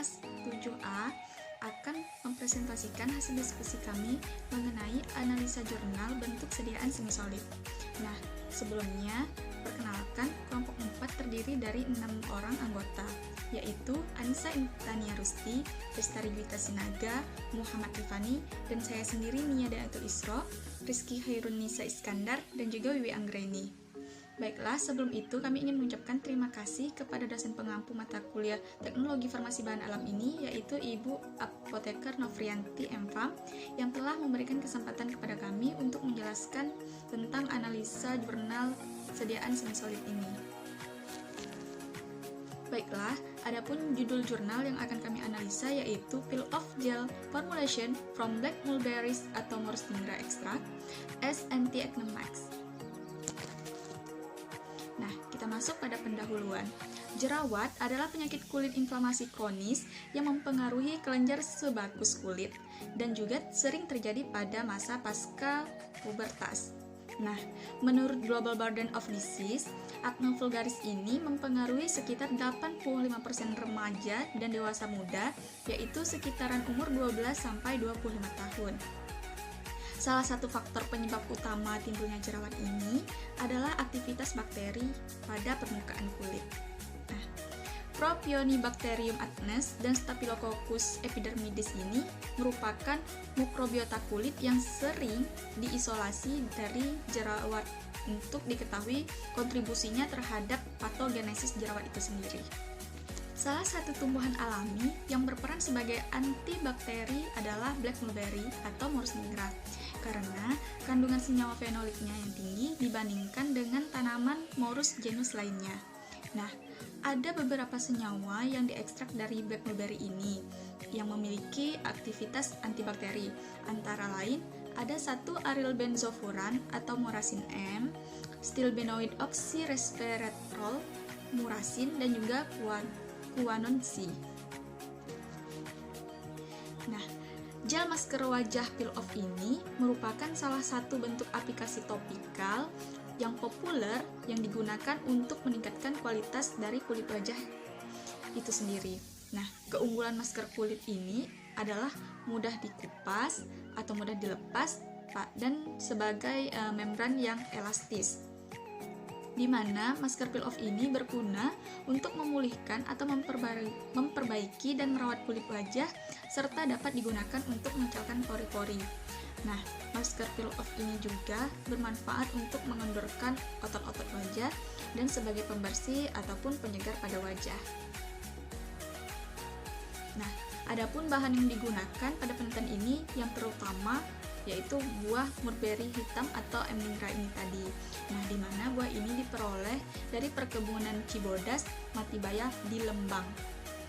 kelas 7A akan mempresentasikan hasil diskusi kami mengenai analisa jurnal bentuk sediaan semi-solid. Nah, sebelumnya, perkenalkan, kelompok 4 terdiri dari 6 orang anggota, yaitu Anissa Intania Rusti, Bestari Gwita Sinaga, Muhammad Rifani, dan saya sendiri Nia Daatul Isro, Rizky Hairun Nisa Iskandar, dan juga Wiwi Anggreni. Baiklah, sebelum itu kami ingin mengucapkan terima kasih kepada dosen pengampu mata kuliah Teknologi Farmasi Bahan Alam ini, yaitu Ibu Apoteker Novrianti M.Farm, yang telah memberikan kesempatan kepada kami untuk menjelaskan tentang analisa jurnal sediaan semi-solid ini. Baiklah, adapun judul jurnal yang akan kami analisa yaitu Peel Off Gel Formulation from Black Mulberries atau Morus nigra Extract as Anti-Acne Max. Nah, kita masuk pada pendahuluan. Jerawat adalah penyakit kulit inflamasi kronis yang mempengaruhi kelenjar sebakus kulit dan juga sering terjadi pada masa pasca pubertas. Nah, menurut Global Burden of Disease, acne vulgaris ini mempengaruhi sekitar 85% remaja dan dewasa muda, yaitu sekitaran umur 12-25 tahun. Salah satu faktor penyebab utama timbulnya jerawat ini adalah aktivitas bakteri pada permukaan kulit. Nah, Propionibacterium acnes dan Staphylococcus epidermidis ini merupakan mikrobiota kulit yang sering diisolasi dari jerawat untuk diketahui kontribusinya terhadap patogenesis jerawat itu sendiri. Salah satu tumbuhan alami yang berperan sebagai antibakteri adalah black mulberry atau Morus nigra, karena kandungan senyawa fenoliknya yang tinggi dibandingkan dengan tanaman Morus genus lainnya. Nah, ada beberapa senyawa yang diekstrak dari black mulberry ini yang memiliki aktivitas antibakteri. Antara lain, ada 1 aryl benzofuran atau murasin M, stilbenoid oxyresveratrol, murasin, dan juga quinone C. Nah, gel masker wajah peel off ini merupakan salah satu bentuk aplikasi topikal yang populer yang digunakan untuk meningkatkan kualitas dari kulit wajah itu sendiri. Nah, keunggulan masker kulit ini adalah mudah dikupas atau mudah dilepas dan sebagai membran yang elastis, di mana masker peel off ini berguna untuk memulihkan atau memperbaiki dan merawat kulit wajah serta dapat digunakan untuk mengencangkan pori-pori. Nah, masker peel off ini juga bermanfaat untuk mengendorkan otot-otot wajah dan sebagai pembersih ataupun penyegar pada wajah. Nah, adapun bahan yang digunakan pada penelitian ini yang terutama yaitu buah mulberry hitam atau M. nigra ini tadi. Nah, di mana buah ini diperoleh dari perkebunan Cibodas, Matibaya di Lembang.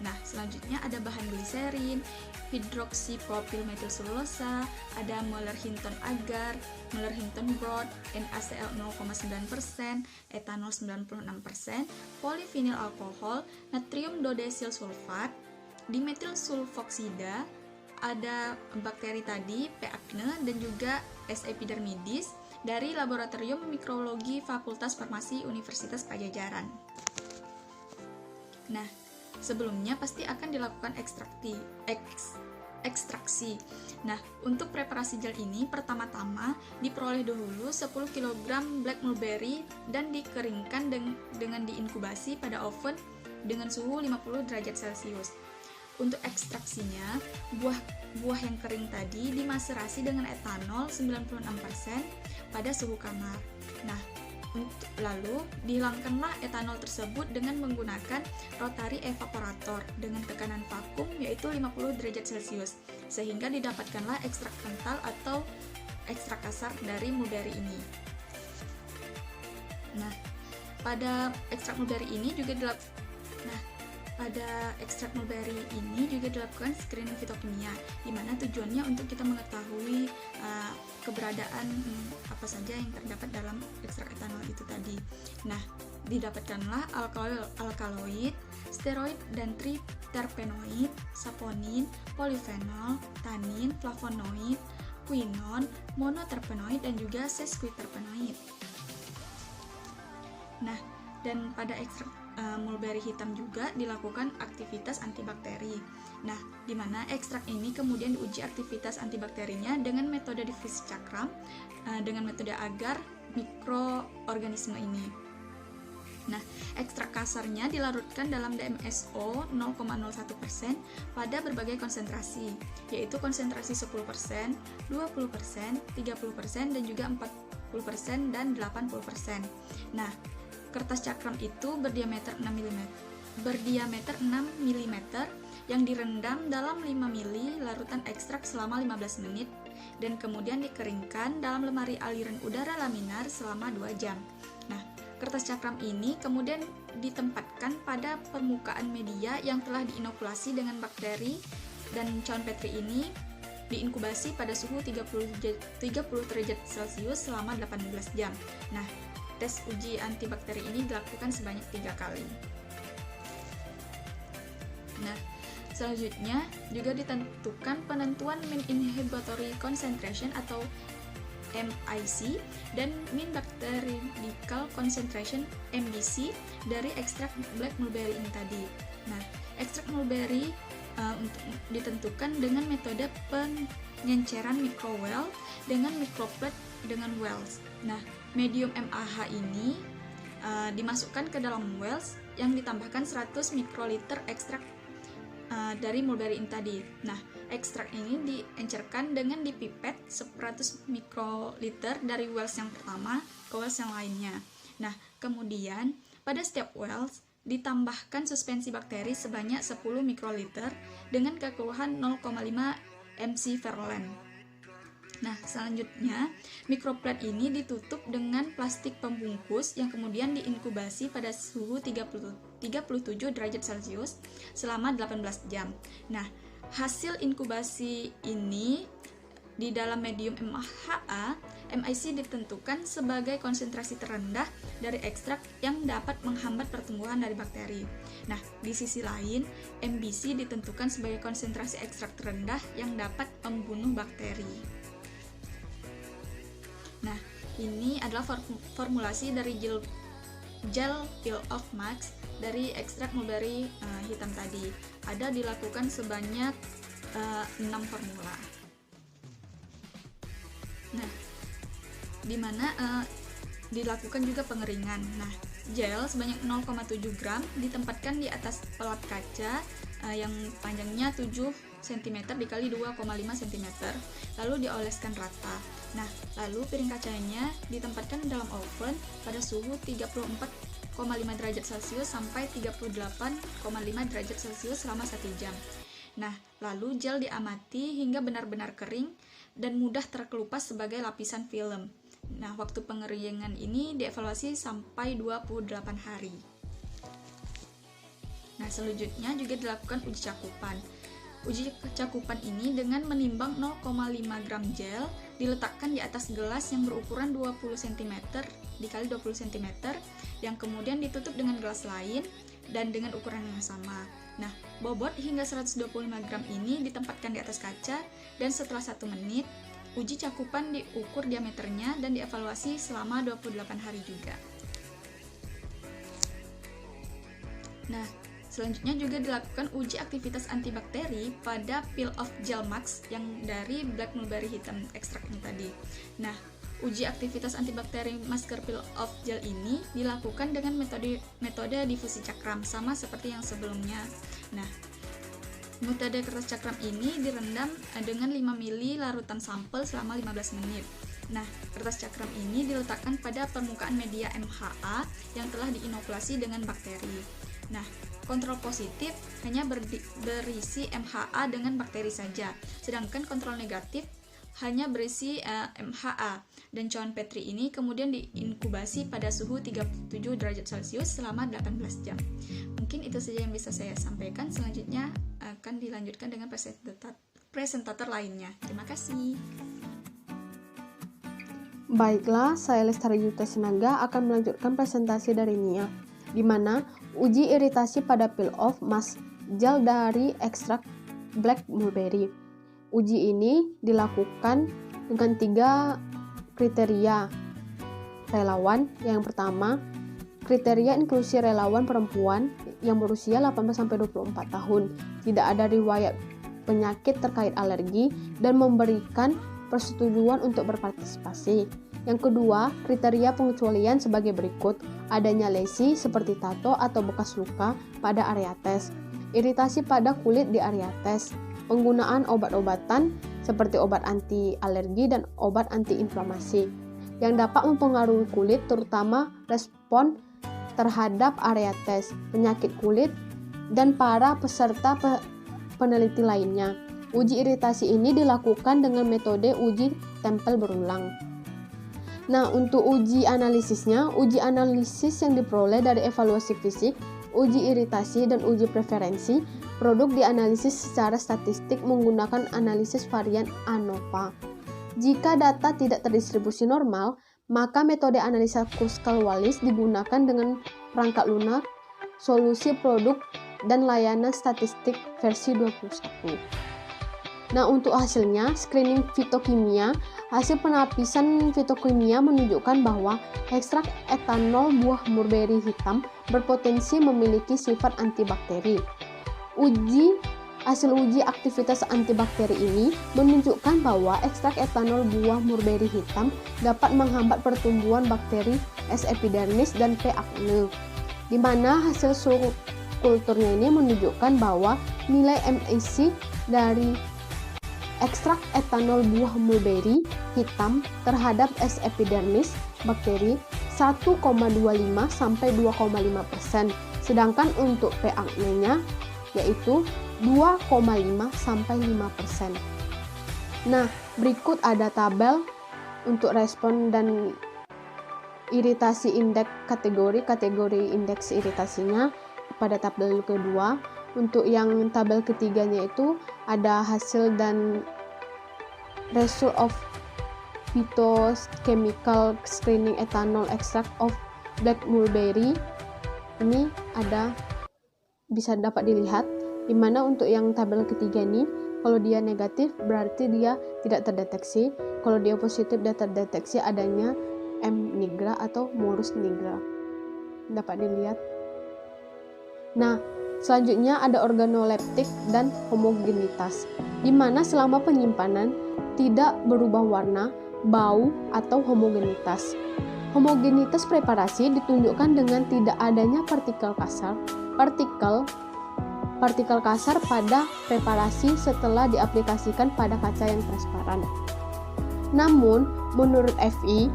Nah, selanjutnya ada bahan gliserin, hidroksipropil metilselulosa, ada Mueller-Hinton agar, Mueller-Hinton broad, NaCl 0,9%, etanol 96%, polyvinyl alkohol, natrium dodesil sulfat, dimetil sulfoksida, ada bakteri tadi, P. acne, dan juga S. epidermidis dari Laboratorium Mikrologi Fakultas Farmasi Universitas Pajajaran. Nah, sebelumnya pasti akan dilakukan ekstraksi. Nah, untuk preparasi gel ini pertama-tama diperoleh dahulu 10 kg black mulberry dan dikeringkan dengan diinkubasi pada oven dengan suhu 50 derajat Celcius. Untuk ekstraksinya, buah yang kering tadi dimaserasi dengan etanol 96% pada suhu kamar. Nah, lalu dihilangkanlah etanol tersebut dengan menggunakan rotary evaporator dengan tekanan vakum yaitu 50 derajat Celcius, sehingga didapatkanlah ekstrak kental atau ekstrak kasar dari mulberry ini. Nah, pada ekstrak mulberry ini juga dilakukan screening fitokimia, di mana tujuannya untuk kita mengetahui keberadaan apa saja yang terdapat dalam ekstrak etanol itu tadi. Nah, didapatkanlah alkaloid, steroid dan triterpenoid, saponin, polifenol, tanin, flavonoid, quinone, monoterpenoid dan juga sesquiterpenoid. Nah, dan pada ekstrak mulberry hitam juga dilakukan aktivitas antibakteri. Nah, di mana ekstrak ini kemudian diuji aktivitas antibakterinya dengan metode difusi cakram, dengan metode agar mikroorganisme ini. Nah, ekstrak kasarnya dilarutkan dalam DMSO 0,01% pada berbagai konsentrasi, yaitu konsentrasi 10%, 20%, 30%, dan juga 40% dan 80%. Nah, kertas cakram itu berdiameter 6 mm yang direndam dalam 5 ml larutan ekstrak selama 15 menit dan kemudian dikeringkan dalam lemari aliran udara laminar selama 2 jam. Nah, kertas cakram ini kemudian ditempatkan pada permukaan media yang telah diinokulasi dengan bakteri dan cawan petri ini diinkubasi pada suhu 30 derajat Celcius selama 18 jam. Nah, tes uji antibakteri ini dilakukan sebanyak 3 kali. Nah, selanjutnya juga ditentukan penentuan mean inhibitory concentration atau MIC dan mean bacteriological concentration MBC dari ekstrak black mulberry ini tadi. Nah, ekstrak mulberry untuk ditentukan dengan metode pengenceran microwell dengan microplate dengan wells. Nah, medium MAH ini dimasukkan ke dalam wells yang ditambahkan 100 mikroliter ekstrak dari mulberry ini tadi. Nah, ekstrak ini diencerkan dengan dipipet 100 mikroliter dari wells yang pertama ke wells yang lainnya. Nah, kemudian pada setiap wells ditambahkan suspensi bakteri sebanyak 10 mikroliter dengan kekeluhan 0,5 mc virulent. Nah, selanjutnya mikroplate ini ditutup dengan plastik pembungkus yang kemudian diinkubasi pada suhu 37 derajat Celcius selama 18 jam. Nah, hasil inkubasi ini di dalam medium MHA, MIC ditentukan sebagai konsentrasi terendah dari ekstrak yang dapat menghambat pertumbuhan dari bakteri. Nah, di sisi lain, MBC ditentukan sebagai konsentrasi ekstrak terendah yang dapat membunuh bakteri. Nah, ini adalah formulasi dari gel peel off max dari ekstrak mulberry hitam tadi. Ada dilakukan sebanyak 6 formula. Nah, di mana dilakukan juga pengeringan. Nah, gel sebanyak 0,7 gram ditempatkan di atas pelat kaca yang panjangnya 7 cm dikali 2,5 cm, lalu dioleskan rata. Nah, lalu piring kacanya ditempatkan dalam oven pada suhu 34,5 derajat Celcius sampai 38,5 derajat Celcius selama 1 jam. Nah, lalu gel diamati hingga benar-benar kering dan mudah terkelupas sebagai lapisan film. Nah, waktu pengeringan ini dievaluasi sampai 28 hari. Nah, selanjutnya juga dilakukan uji cakupan. Uji cakupan ini dengan menimbang 0,5 gram gel diletakkan di atas gelas yang berukuran 20 cm dikali 20 cm yang kemudian ditutup dengan gelas lain dan dengan ukuran yang sama. Nah, bobot hingga 125 gram ini ditempatkan di atas kaca dan setelah 1 menit uji cakupan diukur diameternya dan dievaluasi selama 28 hari juga. Nah, selanjutnya juga dilakukan uji aktivitas antibakteri pada peel off gel max yang dari black mulberry hitam ekstrak ini tadi. Nah, uji aktivitas antibakteri masker peel off gel ini dilakukan dengan metode difusi cakram sama seperti yang sebelumnya. Nah, metode kertas cakram ini direndam dengan 5 ml larutan sampel selama 15 menit. Nah, kertas cakram ini diletakkan pada permukaan media MHA yang telah diinokulasi dengan bakteri. Nah, kontrol positif hanya berisi MHA dengan bakteri saja, sedangkan kontrol negatif hanya berisi MHA dan cawan petri ini kemudian diinkubasi pada suhu 37 derajat Celcius selama 18 jam. Mungkin itu saja yang bisa saya sampaikan. Selanjutnya akan dilanjutkan dengan presentator lainnya. Terima kasih. Baiklah, saya Lestari Yuta Sinaga akan melanjutkan presentasi dari Nia, di mana uji iritasi pada peel off mask gel dari ekstrak black mulberry. Uji ini dilakukan dengan 3 kriteria relawan. Yang pertama, kriteria inklusi relawan perempuan yang berusia 18-24 tahun, tidak ada riwayat penyakit terkait alergi, dan memberikan persetujuan untuk berpartisipasi. Yang kedua, kriteria pengecualian sebagai berikut: adanya lesi seperti tato atau bekas luka pada area tes, iritasi pada kulit di area tes, penggunaan obat-obatan seperti obat anti alergi dan obat anti-inflamasi yang dapat mempengaruhi kulit, terutama respon terhadap area tes, penyakit kulit, dan para peserta peneliti lainnya. Uji iritasi ini dilakukan dengan metode uji tempel berulang. Nah, untuk uji analisisnya, uji analisis yang diperoleh dari evaluasi fisik, uji iritasi, dan uji preferensi produk dianalisis secara statistik menggunakan analisis varian ANOVA. Jika data tidak terdistribusi normal, maka metode analisa Kruskal-Wallis digunakan dengan perangkat lunak, solusi produk, dan layanan statistik versi 21. Nah, untuk hasilnya, screening fitokimia, hasil penapisan fitokimia menunjukkan bahwa ekstrak etanol buah mulberry hitam berpotensi memiliki sifat antibakteri. Hasil uji aktivitas antibakteri ini menunjukkan bahwa ekstrak etanol buah mulberry hitam dapat menghambat pertumbuhan bakteri S. epidermis dan P. acnes, di mana hasil suhu kulturnya ini menunjukkan bahwa nilai MAC dari ekstrak etanol buah mulberry hitam terhadap S. epidermis bakteri 1,25 sampai 2,5%, sedangkan untuk P. acnes-nya yaitu 2,5 sampai 5%. Nah, berikut ada tabel untuk respon dan iritasi indeks kategori indeks iritasinya pada tabel kedua. Untuk yang tabel ketiganya itu ada hasil dan result of phytochemical screening ethanol extract of black mulberry. Ini ada bisa dapat dilihat, di mana untuk yang tabel ketiga ini kalau dia negatif berarti dia tidak terdeteksi, kalau dia positif dia terdeteksi adanya M. nigra atau Morus nigra. Dapat dilihat. Nah, selanjutnya ada organoleptik dan homogenitas, di mana selama penyimpanan tidak berubah warna, bau, atau homogenitas. Homogenitas preparasi ditunjukkan dengan tidak adanya partikel kasar pada preparasi setelah diaplikasikan pada kaca yang transparan. Namun, menurut FI,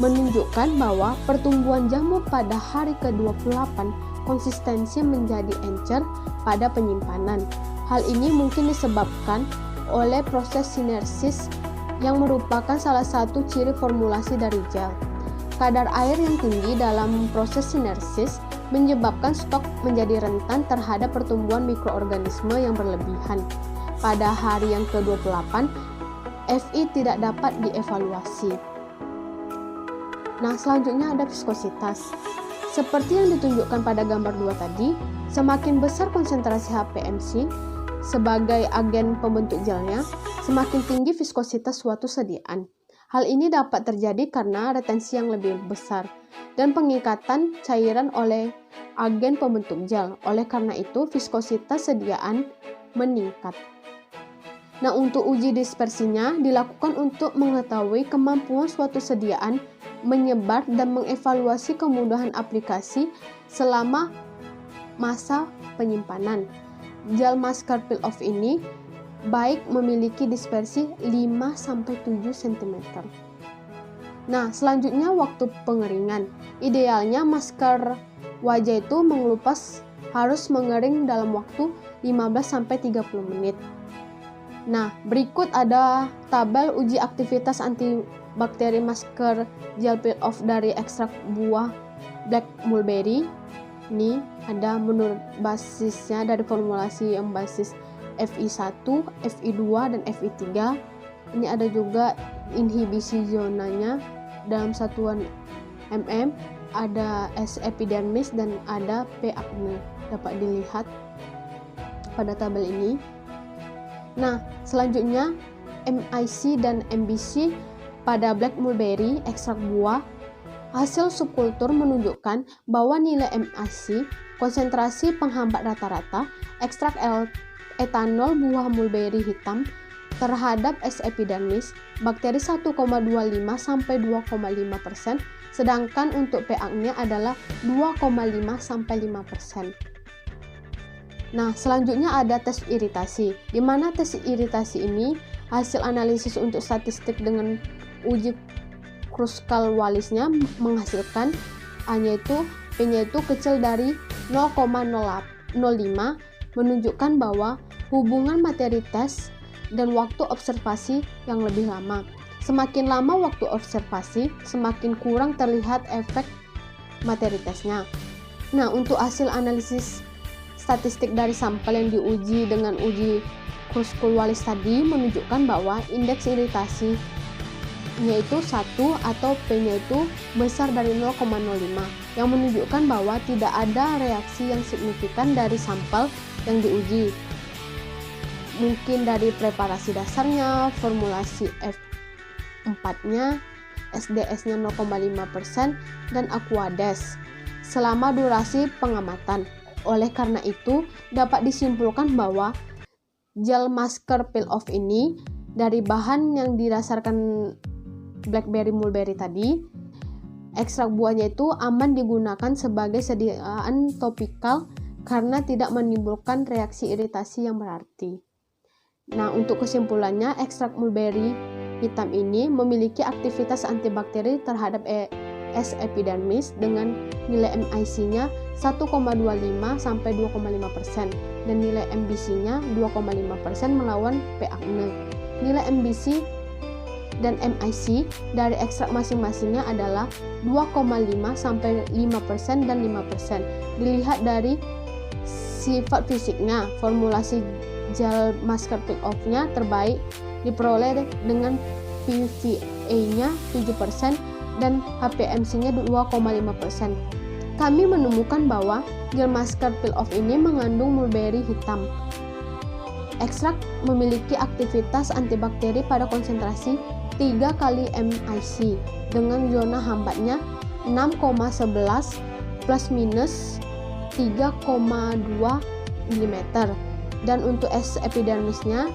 menunjukkan bahwa pertumbuhan jamur pada hari ke-28 konsistensi menjadi encer pada penyimpanan. Hal ini mungkin disebabkan oleh proses sinersis yang merupakan salah satu ciri formulasi dari gel. Kadar air yang tinggi dalam proses sinersis menyebabkan stok menjadi rentan terhadap pertumbuhan mikroorganisme yang berlebihan. Pada hari yang ke-28, FI tidak dapat dievaluasi. Nah, selanjutnya ada viskositas. Seperti yang ditunjukkan pada gambar 2 tadi, semakin besar konsentrasi HPMC sebagai agen pembentuk gelnya, semakin tinggi viskositas suatu sediaan. Hal ini dapat terjadi karena retensi yang lebih besar dan pengikatan cairan oleh agen pembentuk gel. Oleh karena itu, viskositas sediaan meningkat. Nah, untuk uji dispersinya dilakukan untuk mengetahui kemampuan suatu sediaan menyebar dan mengevaluasi kemudahan aplikasi selama masa penyimpanan. Gel masker peel-off ini baik memiliki dispersi 5-7 cm. Nah, selanjutnya waktu pengeringan. Idealnya masker wajah itu mengelupas harus mengering dalam waktu 15-30 menit. Nah, berikut ada tabel uji aktivitas antibakteri masker gel peel-off dari ekstrak buah black mulberry. Ini ada menurut basisnya dari formulasi yang basis FI1, FI2, dan FI3. Ini ada juga inhibisi zonanya dalam satuan mm, ada S. epidermis dan ada P. acnes. Dapat dilihat pada tabel ini. Nah, selanjutnya MIC dan MBC pada black mulberry ekstrak buah Hasil subkultur menunjukkan bahwa nilai MIC, konsentrasi penghambat rata-rata, ekstrak etanol buah mulberry hitam terhadap S. epidermis bakteri 1,25 sampai 2,5%, sedangkan untuk pH-nya adalah 2,5 sampai 5%. Nah, selanjutnya ada tes iritasi, di mana tes iritasi ini hasil analisis untuk statistik dengan uji Kruskal-Walisnya menghasilkan P-nya itu kecil dari 0,05, menunjukkan bahwa hubungan materi tes dan waktu observasi yang lebih lama. Semakin lama waktu observasi, semakin kurang terlihat efek materi tesnya. Nah, untuk hasil analisis statistik dari sampel yang diuji dengan uji Kruskal-Wallis tadi menunjukkan bahwa indeks iritasi yaitu 1 atau P-nya itu besar dari 0,05 yang menunjukkan bahwa tidak ada reaksi yang signifikan dari sampel yang diuji. Mungkin dari preparasi dasarnya, formulasi F4-nya, SDS-nya 0,5% dan Aquades selama durasi pengamatan. Oleh karena itu, dapat disimpulkan bahwa gel masker peel-off ini dari bahan yang didasarkan blackberry mulberry tadi, ekstrak buahnya itu aman digunakan sebagai sediaan topikal karena tidak menimbulkan reaksi iritasi yang berarti. Nah, untuk kesimpulannya, ekstrak mulberry hitam ini memiliki aktivitas antibakteri terhadap S. epidermis dengan nilai MIC-nya 1,25 sampai 2,5% dan nilai MBC-nya 2,5% melawan pH-nya. Nilai MBC dan MIC dari ekstrak masing-masingnya adalah 2,5 sampai 5% dan 5%. Dilihat dari sifat fisiknya, formulasi gel masker peel-off-nya terbaik diperoleh dengan PVA-nya 7% dan HPMC-nya 2,5%. Kami menemukan bahwa gel masker peel-off ini mengandung mulberry hitam. Ekstrak memiliki aktivitas antibakteri pada konsentrasi 3 kali MIC dengan zona hambatnya 6,11 plus minus 3,2 mm. Dan untuk S. epidermisnya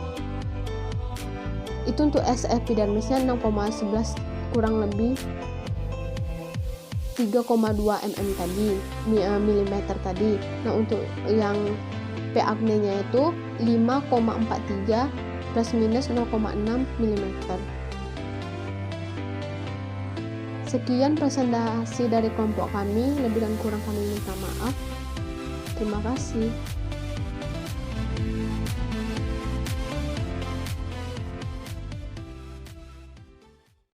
6,11 kurang lebih 3,2 mm tadi. Nah, untuk yang pH-nya itu 5,43 plus minus 0,6 mm. Sekian presentasi dari kelompok kami, lebih dan kurang kami minta maaf. Terima kasih.